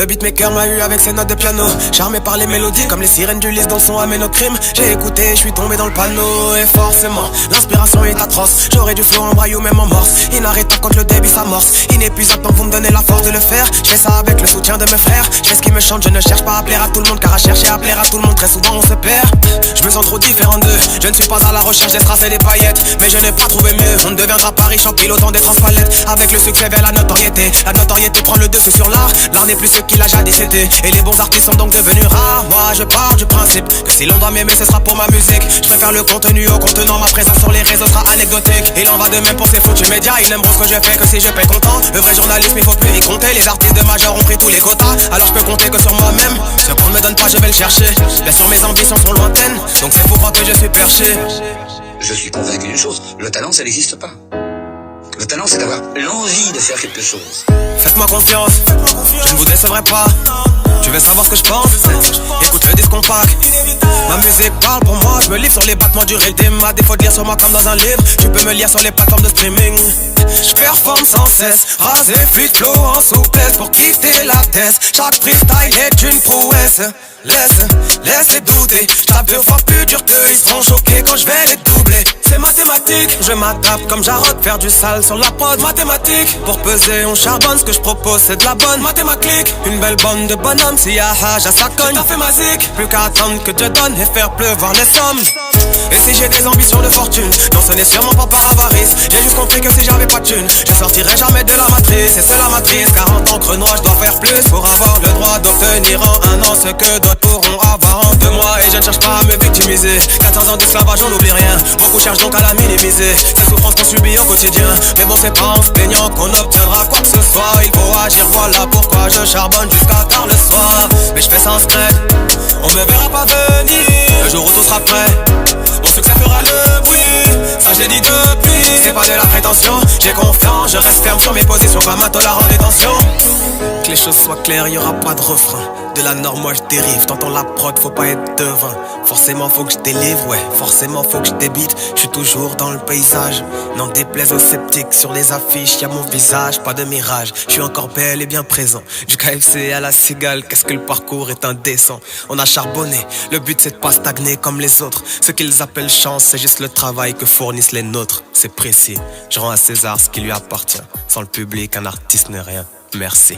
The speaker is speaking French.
Le beatmaker m'a eu avec ses notes de piano, charmé par les mélodies comme les sirènes du lys dans le son amène au crime. J'ai écouté, je suis tombé dans le panneau et forcément l'inspiration est atroce. J'aurais du flow en braille ou même en morse, inarrêtable quand le débit s'amorce, inépuisable tant que vous me donnez la force de le faire. Je fais ça avec le soutien de mes frères, je fais ce qui me chante, je ne cherche pas à plaire à tout le monde, car à chercher à plaire à tout le monde très souvent on se perd. Je me sens trop différent d'eux, je ne suis pas à la recherche des strass et des paillettes, mais je n'ai pas trouvé mieux. On ne deviendra pas riche en pilotant des transpalettes. Avec le succès vers la notoriété prend le dessus sur l'art. L'art n'est plus ce qu'il a jadis été, et les bons artistes sont donc devenus rares. Moi je pars du principe que si l'on doit m'aimer ce sera pour ma musique. Je préfère le contenu au contenant, ma présence sur les réseaux sera anecdotique. Il en va de même pour ces foutus médias, ils n'aimeront ce que je fais que si je paie content. Le vrai journalisme il faut plus y compter, les artistes de majeur ont pris tous les quotas. Alors je peux compter que sur moi-même, ce qu'on ne me donne pas je vais le chercher. Bien sûr mes ambitions sont lointaines, donc c'est pour croire que je suis perché. Je suis convaincu d'une chose, le talent ça n'existe pas. Le talent c'est d'avoir l'envie de faire quelque chose. Faites-moi confiance, je ne vous décevrai pas. Tu veux savoir ce que je pense? Écoute le disque compact. Ma musique parle pour moi, je me livre sur les battements du rythme. À défaut de lire sur moi comme dans un livre, tu peux me lire sur les plateformes de streaming. Je performe sans cesse, rasé, fluide, flow en souplesse pour quitter la tête. Chaque freestyle est une prouesse. Laisse-les douter, j'tape 2 fois plus dur qu'eux, ils seront choqués quand je vais les doubler. C'est mathématique, je m'adapte comme Jarod, faire du sale sur la prod. Mathématique, pour peser on charbonne, ce que je propose c'est de la bonne mathématique. Une belle bande de bonhommes, si y'a hage à sa cogne, t'as fait ma zik. Plus qu'à attendre que Dieu donne et faire pleuvoir les sommes. Et si j'ai des ambitions de fortune, non ce n'est sûrement pas par avarice. J'ai juste compris que si j'avais pas de thune, je sortirais jamais de la matrice. Et c'est la matrice, car en tant que Renoir je dois faire plus pour avoir le droit d'obtenir en un an ce que d'autres pourront avoir en 2 mois. Et je ne cherche pas à me victimiser, 14 ans d'esclavage on n'oublie rien. Beaucoup cherchent donc à la minimiser, ces souffrances qu'on subit au quotidien. Mais bon c'est pas en se plaignant qu'on obtiendra quoi que ce soit. Il faut agir, voilà pourquoi je charbonne jusqu'à tard le soir. Mais je fais sans scred, on me verra pas venir. Le jour où tout sera prêt, mon succès fera le bruit. Ça j'ai dit depuis, c'est pas de la prétention. J'ai confiance, je reste ferme sur mes positions comme intolérant des tensions. Que les choses soient claires, y'aura pas de refrain. De la norme moi je dérive, t'entends la prod, faut pas être devin. Forcément faut que je délivre, ouais, forcément faut que je débite. Je suis toujours dans le paysage, n'en déplaise aux sceptiques. Sur les affiches y'a mon visage, pas de mirage. Je suis encore bel et bien présent, du KFC à la cigale. Qu'est-ce que le parcours est indécent. On a charbonné, le but c'est de pas stagner comme les autres. Ce qu'ils appellent chance, c'est juste le travail que fournissent les nôtres. C'est précis, je rends à César ce qui lui appartient. Sans le public un artiste n'est rien. Merci.